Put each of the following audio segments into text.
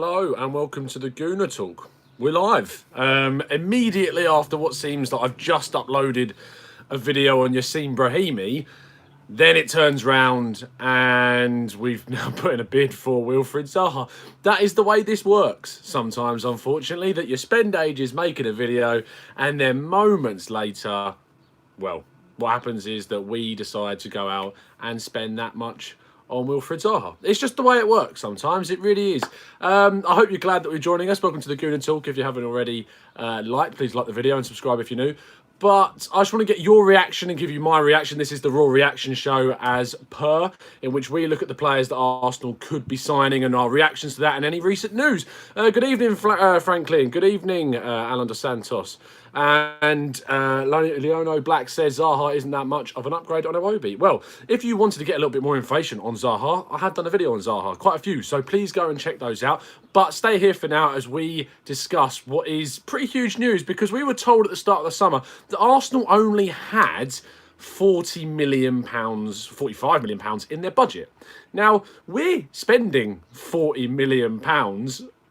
Hello and welcome to the Gooner Talk. We're live immediately after what seems like I've just uploaded a video on Yassine Brahimi. Then it turns round and we've now put in a bid for Wilfried Zaha. That is the way this works sometimes, unfortunately, that you spend ages making a video and then moments later, well, what happens is that we decide to go out and spend that much on Wilfried Zaha. It's just the way it works sometimes. It really is. I hope you're glad that you're joining us. Welcome to the Gooner Talk. If you haven't already liked, please like the video and subscribe if you're new. But I just want to get your reaction and give you my reaction. This is the Raw Reaction Show as per, in which we look at the players that Arsenal could be signing and our reactions to that and any recent news. Good evening, Franklin. Good evening, Alan Dos Santos. And Leono Black says Zaha isn't that much of an upgrade on Iwobi. Well, if you wanted to get a little bit more information on Zaha, I have done a video on Zaha, quite a few, so please go and check those out. But stay here for now as we discuss what is pretty huge news, because we were told at the start of the summer that Arsenal only had £40 million, £45 million in their budget. Now, we're spending £40 million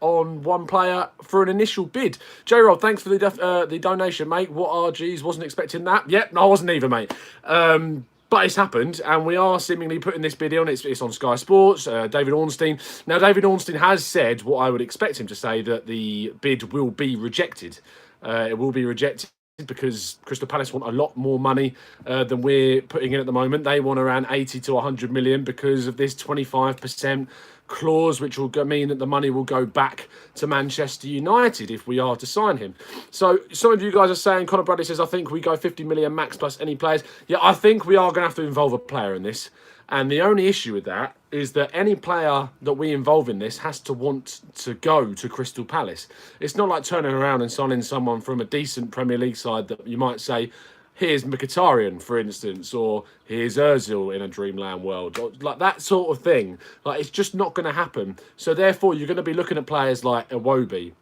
on one player for an initial bid. J-Rod, thanks for the donation, mate. What RGs? Wasn't expecting that. Yep, no, I wasn't either, mate. But it's happened, and we are seemingly putting this bid on. It's on Sky Sports, David Ornstein. Now, David Ornstein has said what I would expect him to say, that the bid will be rejected. It will be rejected because Crystal Palace want a lot more money than we're putting in at the moment. They want around 80 to 100 million because of this 25% clause, which will mean that the money will go back to Manchester United if we are to sign him. So some of you guys are saying, Conor Bradley says, I think we go 50 million max plus any players. Yeah, I think we are going to have to involve a player in this. And the only issue with that is that any player that we involve in this has to want to go to Crystal Palace. It's not like turning around and signing someone from a decent Premier League side that you might say, here's Mkhitaryan, for instance, or here's Ozil in a dreamland world, or like that sort of thing. Like, it's just not going to happen. So therefore, you're going to be looking at players like Iwobi.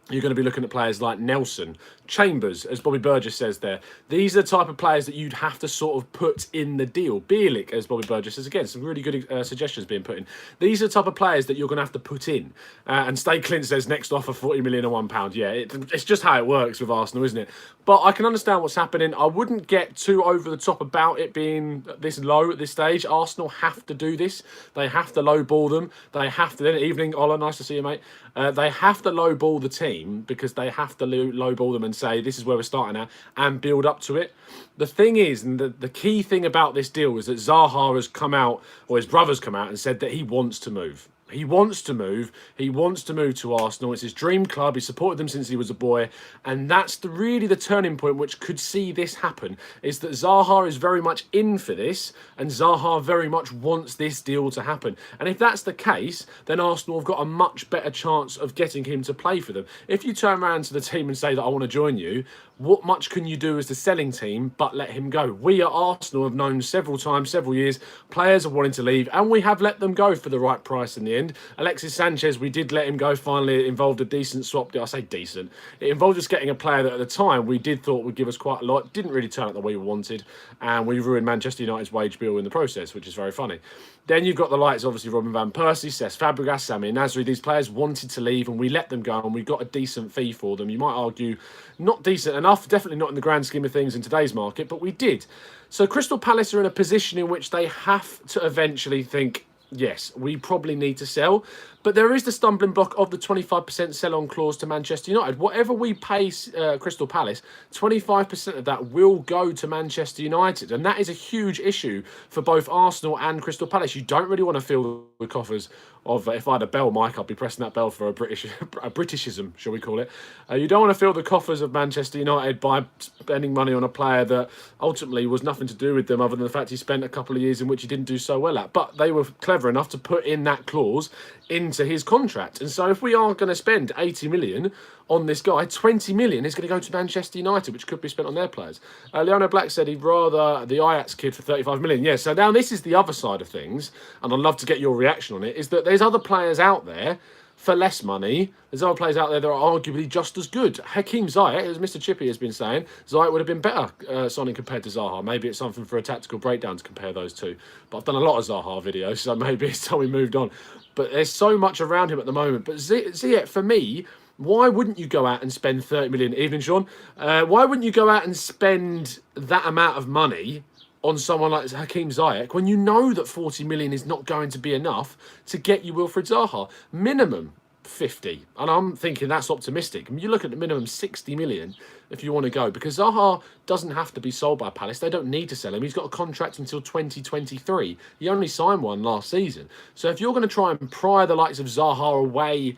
You're going to be looking at players like Nelson, Chambers, as Bobby Burgess says there. These are the type of players that you'd have to sort of put in the deal. Bielik, as Bobby Burgess says, again, some really good suggestions being put in. These are the type of players that you're going to have to put in. And Stay Clint says, next offer, 40 million and £1. Yeah, it's just how it works with Arsenal, isn't it? But I can understand what's happening. I wouldn't get too over the top about it being this low at this stage. Arsenal have to do this. They have to lowball them. They have to. Evening, Ola, nice to see you, mate. They have to lowball the team because they have to lowball them and say, this is where we're starting at, and build up to it. The thing is, and the key thing about this deal is that Zaha has come out, or his brother's come out and said that he wants to move. He wants to move. He wants to move to Arsenal. It's his dream club. He supported them since he was a boy. And that's really the turning point which could see this happen, is that Zaha is very much in for this, and Zaha very much wants this deal to happen. And if that's the case, then Arsenal have got a much better chance of getting him to play for them. If you turn around to the team and say that I want to join you, what much can you do as the selling team but let him go? We at Arsenal have known several times, several years, players are wanting to leave, and we have let them go for the right price in the end. Alexis Sanchez, we did let him go finally. It involved a decent swap deal. I say decent. It involved us getting a player that at the time we did thought would give us quite a lot. Didn't really turn out the way we wanted, and we ruined Manchester United's wage bill in the process, which is very funny. Then you've got the likes, obviously, Robin van Persie, Cesc Fabregas, Sami Nasri. These players wanted to leave, and we let them go, and we got a decent fee for them. You might argue not decent enough, definitely not in the grand scheme of things in today's market, but we did. So Crystal Palace are in a position in which they have to eventually think, yes, we probably need to sell. But there is the stumbling block of the 25% sell-on clause to Manchester United. Whatever we pay Crystal Palace, 25% of that will go to Manchester United. And that is a huge issue for both Arsenal and Crystal Palace. You don't really want to fill the coffers of, if I had a bell mic, I'd be pressing that bell for a Britishism, shall we call it. You don't want to fill the coffers of Manchester United by spending money on a player that ultimately was nothing to do with them other than the fact he spent a couple of years in which he didn't do so well at. But they were clever enough to put in that clause into his contract. And so if we are going to spend 80 million on this guy, 20 million is going to go to Manchester United, which could be spent on their players. Leona Black said he'd rather the Ajax kid for 35 million. Yeah, so now this is the other side of things, and I'd love to get your reaction on it, is that there's other players out there for less money. There's other players out there that are arguably just as good. Hakeem Ziyech, as Mr. Chippy has been saying, Ziyech would have been better signing compared to Zaha. Maybe it's something for a tactical breakdown to compare those two. But I've done a lot of Zaha videos, so maybe it's time we moved on. But there's so much around him at the moment. But Ziyech, for me, why wouldn't you go out and spend 30 million? Evening, Sean. Why wouldn't you go out and spend that amount of money on someone like Hakeem Ziyech when you know that 40 million is not going to be enough to get you Wilfried Zaha? Minimum 50. And I'm thinking that's optimistic. I mean, you look at the minimum 60 million if you want to go, because Zaha doesn't have to be sold by Palace. They don't need to sell him. He's got a contract until 2023. He only signed one last season. So if you're going to try and pry the likes of Zaha away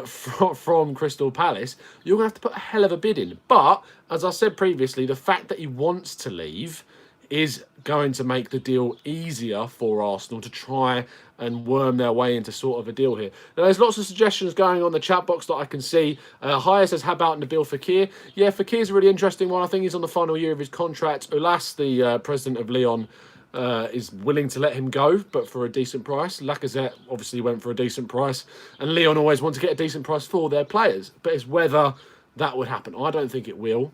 from Crystal Palace, you're going to have to put a hell of a bid in. But, as I said previously, the fact that he wants to leave is going to make the deal easier for Arsenal to try and worm their way into sort of a deal here. Now, there's lots of suggestions going on the chat box that I can see. Haya says, how about Nabil Fekir? Yeah, Fekir's a really interesting one. I think he's on the final year of his contract. Ulas, the president of Lyon, is willing to let him go, but for a decent price. Lacazette obviously went for a decent price, and Lyon always want to get a decent price for their players. But it's whether that would happen. I don't think it will.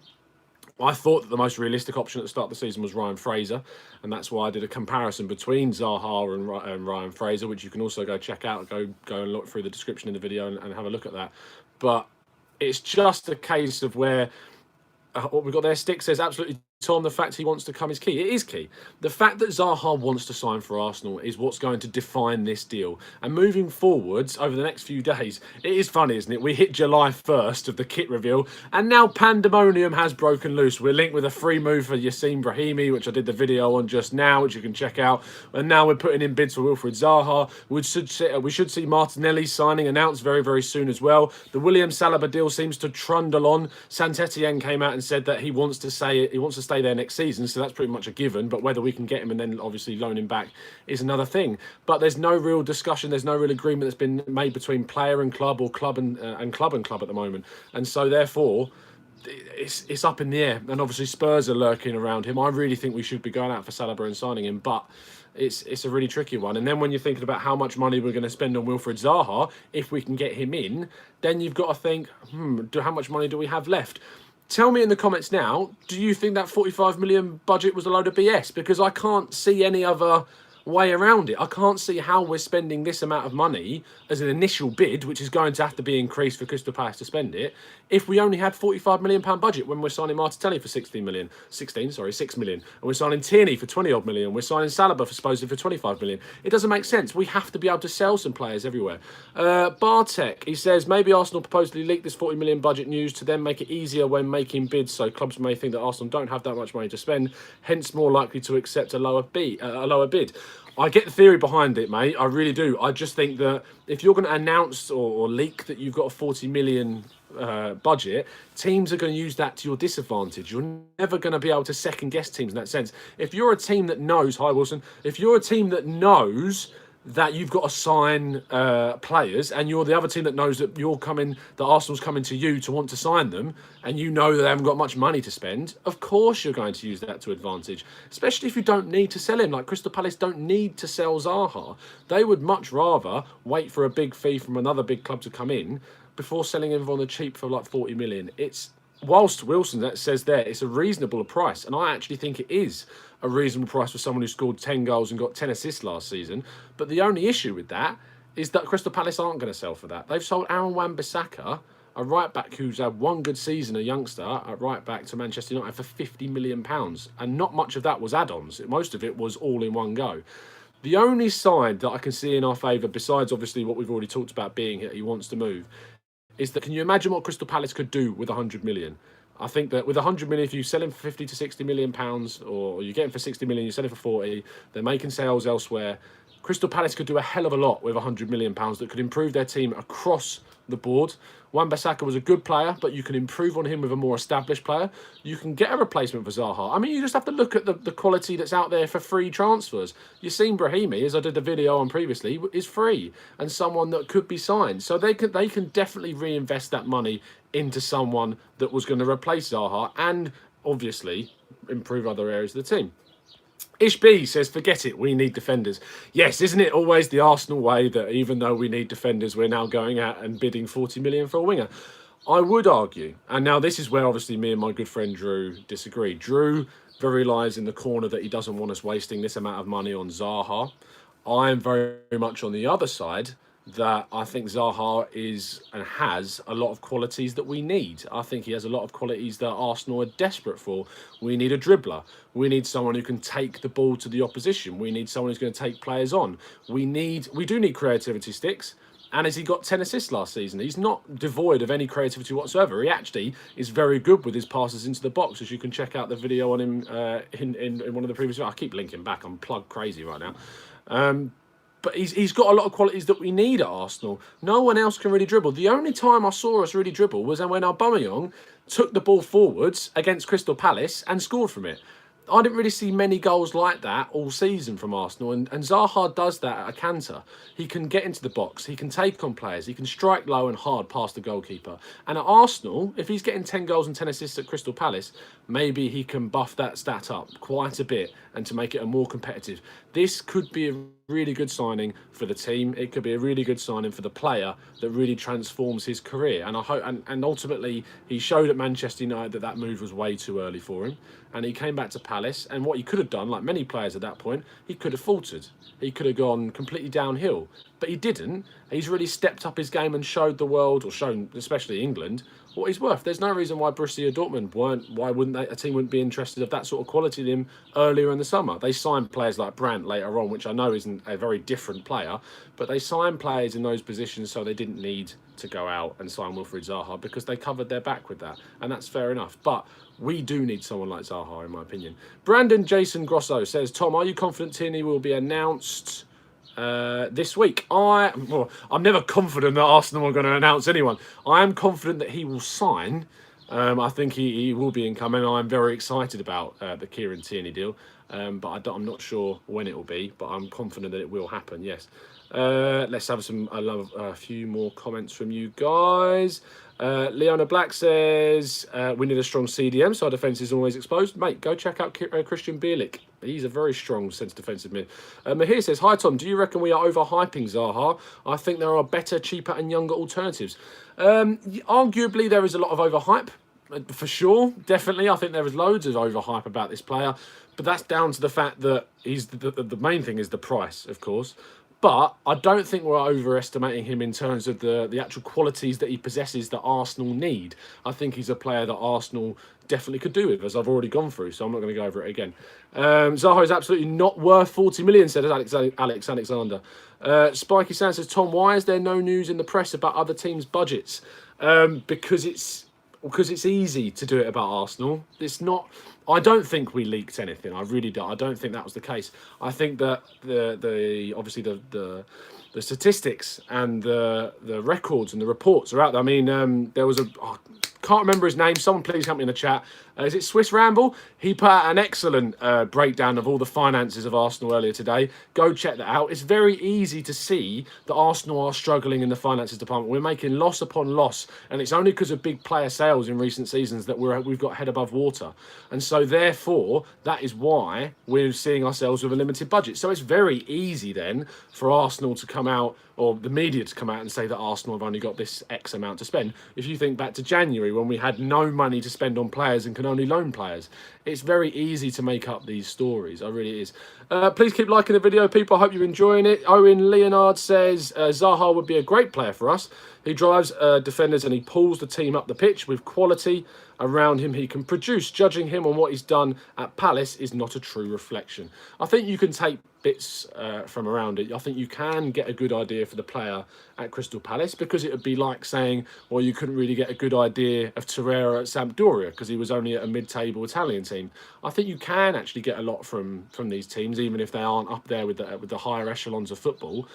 I thought that the most realistic option at the start of the season was Ryan Fraser, and that's why I did a comparison between Zaha and Ryan Fraser, which you can also go check out. Go and look through the description in the video and have a look at that. But it's just a case of where what we've got there. Stick says, absolutely, Tom, the fact he wants to come is key. It is key. The fact that Zaha wants to sign for Arsenal is what's going to define this deal. And moving forwards over the next few days, it is funny, isn't it? We hit July 1st of the kit reveal, and now pandemonium has broken loose. We're linked with a free move for Yassin Brahimi, which I did the video on just now, which you can check out. And now we're putting in bids for Wilfried Zaha. We should see Martinelli signing announced very, very soon as well. The William Saliba deal seems to trundle on. Saint-Etienne came out and said that he wants to stay there next season, so that's pretty much a given. But whether we can get him and then obviously loan him back is another thing. But there's no real discussion, there's no real agreement that's been made between player and club, or club and club at the moment, and so therefore it's up in the air. And obviously Spurs are lurking around him. I really think we should be going out for Saliba and signing him, but it's a really tricky one. And then when you're thinking about how much money we're going to spend on Wilfried Zaha, if we can get him in, then you've got to think, how much money do we have left? Tell me in the comments now, do you think that 45 million budget was a load of BS? Because I can't see any other way around it. I can't see how we're spending this amount of money as an initial bid, which is going to have to be increased for Crystal Palace to spend it, if we only had £45 million budget when we're signing Martinelli for 6 million, and we're signing Tierney for 20 odd million, we're signing Saliba for supposedly for 25 million. It doesn't make sense. We have to be able to sell some players everywhere. Bartek, he says, maybe Arsenal purposely leaked this 40 million budget news to then make it easier when making bids, so clubs may think that Arsenal don't have that much money to spend, hence more likely to accept a lower bid. I get the theory behind it, mate. I really do. I just think that if you're going to announce or leak that you've got a 40 million budget, teams are going to use that to your disadvantage. You're never going to be able to second guess teams in that sense. If you're a team that knows, hi Wilson, if you're a team that knows that you've got to sign players, and you're the other team that knows that that Arsenal's coming to you to want to sign them, and you know that they haven't got much money to spend, of course you're going to use that to advantage, especially if you don't need to sell him. Like Crystal Palace don't need to sell Zaha. They would much rather wait for a big fee from another big club to come in before selling him on the cheap for like 40 million. Whilst Wilson that says there, it's a reasonable price, and I actually think it is a reasonable price for someone who scored 10 goals and got 10 assists last season. But the only issue with that is that Crystal Palace aren't going to sell for that. They've sold Aaron Wan-Bissaka, a right-back who's had one good season, a youngster, at right-back to Manchester United for £50 million. And not much of that was add-ons. Most of it was all in one go. The only side that I can see in our favour, besides obviously what we've already talked about being he wants to move, is that, can you imagine what Crystal Palace could do with 100 million? I think that with 100 million, if you sell him for 50 to 60 million pounds, or you get him for 60 million, you sell him for 40, they're making sales elsewhere. Crystal Palace could do a hell of a lot with 100 million pounds that could improve their team across the board. Wan-Bissaka was a good player, but you can improve on him with a more established player. You can get a replacement for Zaha. I mean, you just have to look at the quality that's out there for free transfers. Yassin Brahimi, as I did the video on previously, is free and someone that could be signed. So they can definitely reinvest that money into someone that was going to replace Zaha and obviously improve other areas of the team. Ishb says, forget it, we need defenders. Yes, isn't it always the Arsenal way that even though we need defenders, we're now going out and bidding 40 million for a winger? I would argue, and now this is where obviously me and my good friend Drew disagree. Drew very lies in the corner that he doesn't want us wasting this amount of money on Zaha. I am very much on the other side that I think Zaha is and has a lot of qualities that we need. I think he has a lot of qualities that Arsenal are desperate for. We need a dribbler. We need someone who can take the ball to the opposition. We need someone who's going to take players on. We do need creativity sticks. And has he got 10 assists last season? He's not devoid of any creativity whatsoever. He actually is very good with his passes into the box, as you can check out the video on him in one of the previous. I keep linking back. I'm plug crazy right now. But he's got a lot of qualities that we need at Arsenal. No one else can really dribble. The only time I saw us really dribble was when Aubameyang took the ball forwards against Crystal Palace and scored from it. I didn't really see many goals like that all season from Arsenal, and Zaha does that at a canter. He can get into the box, he can take on players, he can strike low and hard past the goalkeeper. And at Arsenal, if he's getting 10 goals and 10 assists at Crystal Palace, maybe he can buff that stat up quite a bit and to make it a more competitive. This could be a really good signing for the team. It could be a really good signing for the player that really transforms his career. And I hope, and ultimately, he showed at Manchester United that move was way too early for him. And he came back to Palace, and what he could have done, like many players at that point, he could have faltered. He could have gone completely downhill. But he didn't. He's really stepped up his game and showed the world, or shown especially England, what he's worth. There's no reason why Borussia Dortmund a team wouldn't be interested of that sort of quality in him earlier in the summer. They signed players like Brandt later on, which I know isn't a very different player, but they signed players in those positions so they didn't need to go out and sign Wilfried Zaha because they covered their back with that, and that's fair enough. But we do need someone like Zaha, in my opinion. Brandon Jason Grosso says, Tom, are you confident Tierney will be announced this week? I'm never confident that Arsenal are going to announce anyone. I am confident that he will sign. I think he will be incoming. I'm very excited about the Kieran Tierney deal, but I'm not sure when it will be, but I'm confident that it will happen, yes. Let's have a few more comments from you guys. Leona Black says, we need a strong CDM, so our defence is always exposed. Mate, go check out Christian Bielik. He's a very strong centre defensive mid. Mahir says, hi Tom, do you reckon we are overhyping Zaha? I think there are better, cheaper and younger alternatives. Arguably, there is a lot of overhype, for sure, definitely. I think there is loads of overhype about this player, but that's down to the fact that he's the main thing is the price, of course. But I don't think we're overestimating him in terms of the actual qualities that he possesses that Arsenal need. I think he's a player that Arsenal definitely could do with, as I've already gone through, so I'm not going to go over it again. Zaha is absolutely not worth 40 million, said Alex Alexander. Spiky Sand says, Tom, why is there no news in the press about other teams' budgets? Because it's easy to do it about Arsenal. It's not. I don't think we leaked anything. I really don't. I don't think that was the case. I think that obviously the statistics and the records and the reports are out there. I mean, there was can't remember his name. Someone please help me in the chat. Is it Swiss Ramble? He put out an excellent breakdown of all the finances of Arsenal earlier today. Go check that out. It's very easy to see that Arsenal are struggling in the finances department. We're making loss upon loss, and it's only because of big player sales in recent seasons that we've got head above water. And so therefore, that is why we're seeing ourselves with a limited budget. So it's very easy then for Arsenal to come out, or the media to come out and say that Arsenal have only got this X amount to spend. If you think back to January when we had no money to spend on players and can only loan players, it's very easy to make up these stories. It really is. Please keep liking the video, people. I hope you're enjoying it. Owen Leonard says, Zaha would be a great player for us. He drives defenders and he pulls the team up the pitch with quality around him he can produce. Judging him on what he's done at Palace is not a true reflection. I think you can take bits from around it. I think you can get a good idea for the player at Crystal Palace, because it would be like saying, well, you couldn't really get a good idea of Torreira at Sampdoria because he was only at a mid-table Italian team. I think you can actually get a lot from these teams, even if they aren't up there with the higher echelons of football.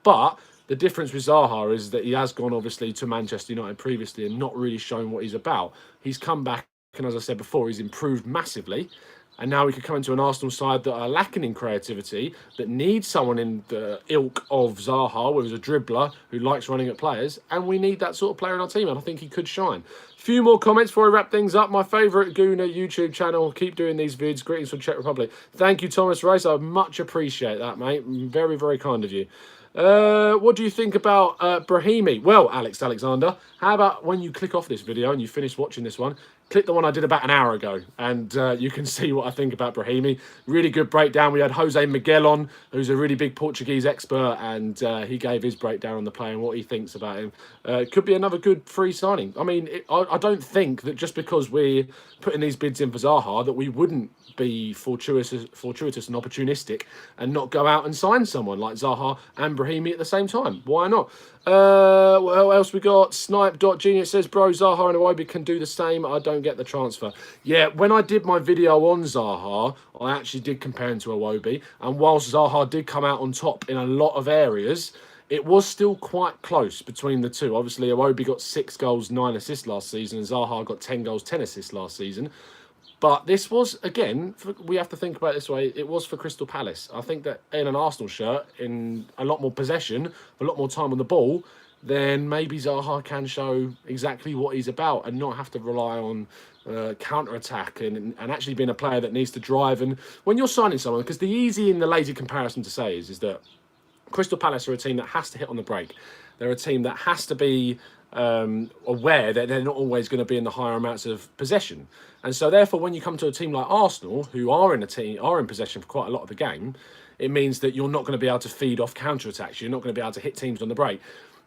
But the difference with Zaha is that he has gone, obviously, to Manchester United previously and not really shown what he's about. He's come back, and as I said before, he's improved massively. And now we could come into an Arsenal side that are lacking in creativity, that need someone in the ilk of Zaha, who's a dribbler who likes running at players, and we need that sort of player in our team, and I think he could shine. Few more comments before I wrap things up. My favourite Gooner YouTube channel. Keep doing these vids. Greetings from Czech Republic. Thank you, Thomas Race. I much appreciate that, mate. Very, very kind of you. What do you think about Brahimi? Well, Alex Alexander, how about when you click off this video and you finish watching this one, click the one I did about an hour ago, and you can see what I think about Brahimi. Really good breakdown. We had Jose Miguel on, who's a really big Portuguese expert, and he gave his breakdown on the player and what he thinks about him. Could be another good free signing. I mean, I don't think that just because we're putting these bids in for Zaha that we wouldn't be fortuitous and opportunistic and not go out and sign someone like Zaha and Brahimi at the same time. Why not? What else we got? Snipe.genius says, bro, Zaha and Iwobi can do the same. I don't get the transfer. Yeah, when I did my video on Zaha, I actually did compare him to Iwobi. And whilst Zaha did come out on top in a lot of areas, it was still quite close between the two. Obviously, Iwobi got 6 goals, 9 assists last season, and Zaha got 10 goals, 10 assists last season. But this was, again, we have to think about it this way, it was for Crystal Palace. I think that in an Arsenal shirt, in a lot more possession, a lot more time on the ball, then maybe Zaha can show exactly what he's about and not have to rely on counter-attack and actually being a player that needs to drive. And when you're signing someone, because the easy and the lazy comparison to say is that Crystal Palace are a team that has to hit on the break. They're a team that has to be aware that they're not always going to be in the higher amounts of possession. And so therefore, when you come to a team like Arsenal, who are in possession for quite a lot of the game, it means that you're not going to be able to feed off counter-attacks. You're not going to be able to hit teams on the break.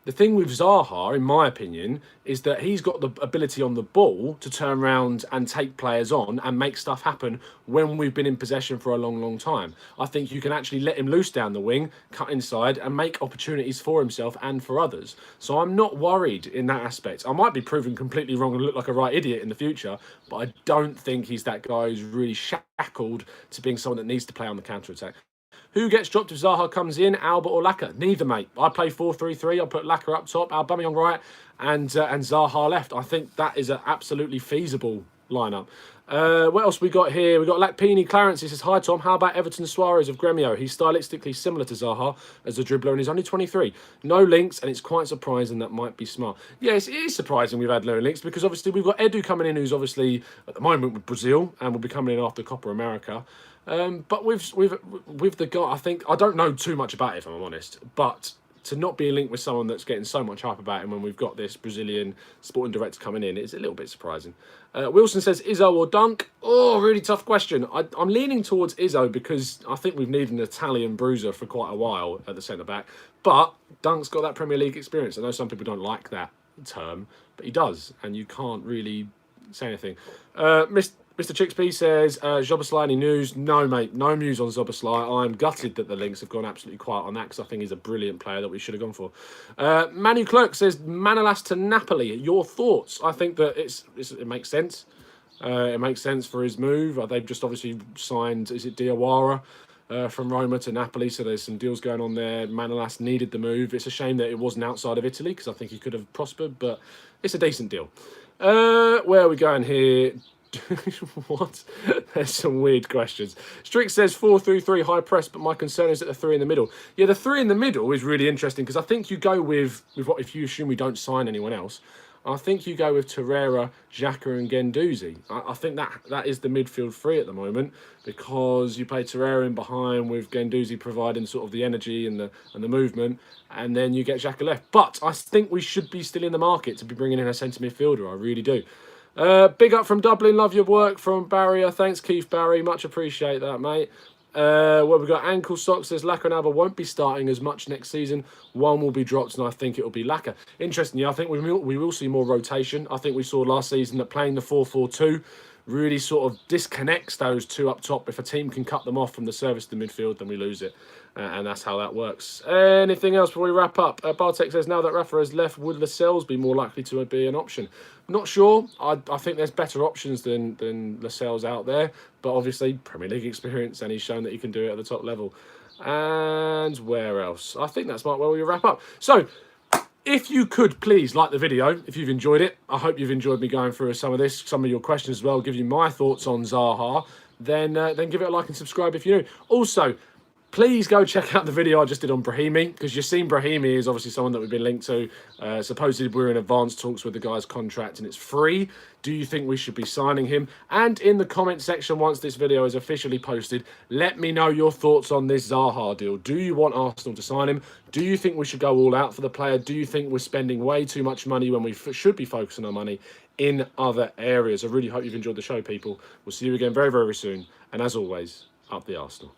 The thing with Zaha, in my opinion, is that he's got the ability on the ball to turn around and take players on and make stuff happen when we've been in possession for a long, long time. I think you can actually let him loose down the wing, cut inside, and make opportunities for himself and for others. So I'm not worried in that aspect. I might be proven completely wrong and look like a right idiot in the future, but I don't think he's that guy who's really shackled to being someone that needs to play on the counter-attack. Who gets dropped if Zaha comes in, Albert or Laka? Neither, mate. I play 4-3-3. I put Laka up top, Aubameyang right, and Zaha left. I think that is an absolutely feasible lineup. What else we got here? We got Lakpini Clarence. He says, hi, Tom. How about Everton Suarez of Gremio? He's stylistically similar to Zaha as a dribbler, and he's only 23. No links, and it's quite surprising. That might be smart. Yes, it is surprising we've had no links because obviously we've got Edu coming in, who's obviously at the moment with Brazil and will be coming in after Copa America. But with the guy, I don't know too much about it, if I'm honest. But to not be linked with someone that's getting so much hype about him when we've got this Brazilian sporting director coming in, it's a little bit surprising. Wilson says, Izzo or Dunk? Oh, really tough question. I'm leaning towards Izzo because I think we've needed an Italian bruiser for quite a while at the centre-back. But Dunk's got that Premier League experience. I know some people don't like that term, but he does, and you can't really say anything. Mr. Chicksby says, Zoboslai, any news? No, mate, no news on Zoboslai. I'm gutted that the links have gone absolutely quiet on that because I think he's a brilliant player that we should have gone for. Manu Clerk says, Manolas to Napoli. Your thoughts? I think that it makes sense. It makes sense for his move. They've just obviously signed, is it Diawara? From Roma to Napoli, so there's some deals going on there. Manolas needed the move. It's a shame that it wasn't outside of Italy because I think he could have prospered, but it's a decent deal. Where are we going here? What? There's some weird questions. Strick says 4-3-3 high press, but my concern is that the 3 in the middle. Yeah, the 3 in the middle is really interesting because I think you go with what, if you assume we don't sign anyone else, I think you go with Torreira, Xhaka and Guendouzi. I think that is the midfield 3 at the moment because you play Torreira in behind with Guendouzi providing sort of the energy and the movement, and then you get Xhaka left. But I think we should be still in the market to be bringing in a centre midfielder. I really do. Big up from Dublin. Love your work from Barrier. Thanks, Keith Barry. Much appreciate that, mate. Well, we've got Ankle Socks says Laka and Alba won't be starting as much next season. One will be dropped, and I think it will be Laka. Interesting, yeah. I think we will see more rotation. I think we saw last season that playing the 4-4-2 really sort of disconnects those two up top. If a team can cut them off from the service to midfield, then we lose it. And that's how that works. Anything else before we wrap up? Bartek says, now that Rafa has left, would Lascelles be more likely to be an option? Not sure. I think there's better options than Lascelles out there. But obviously, Premier League experience, and he's shown that he can do it at the top level. And where else? I think that's where we wrap up. So, if you could please like the video, if you've enjoyed it. I hope you've enjoyed me going through some of this, some of your questions as well, give you my thoughts on Zaha. then give it a like and subscribe if you're new. Also, please go check out the video I just did on Brahimi, because Yacine Brahimi is obviously someone that we've been linked to. Supposedly we're in advanced talks with the guy's contract and it's free. Do you think we should be signing him? And in the comment section, once this video is officially posted, let me know your thoughts on this Zaha deal. Do you want Arsenal to sign him? Do you think we should go all out for the player? Do you think we're spending way too much money when we should be focusing our money in other areas? I really hope you've enjoyed the show, people. We'll see you again very, very soon. And as always, up the Arsenal.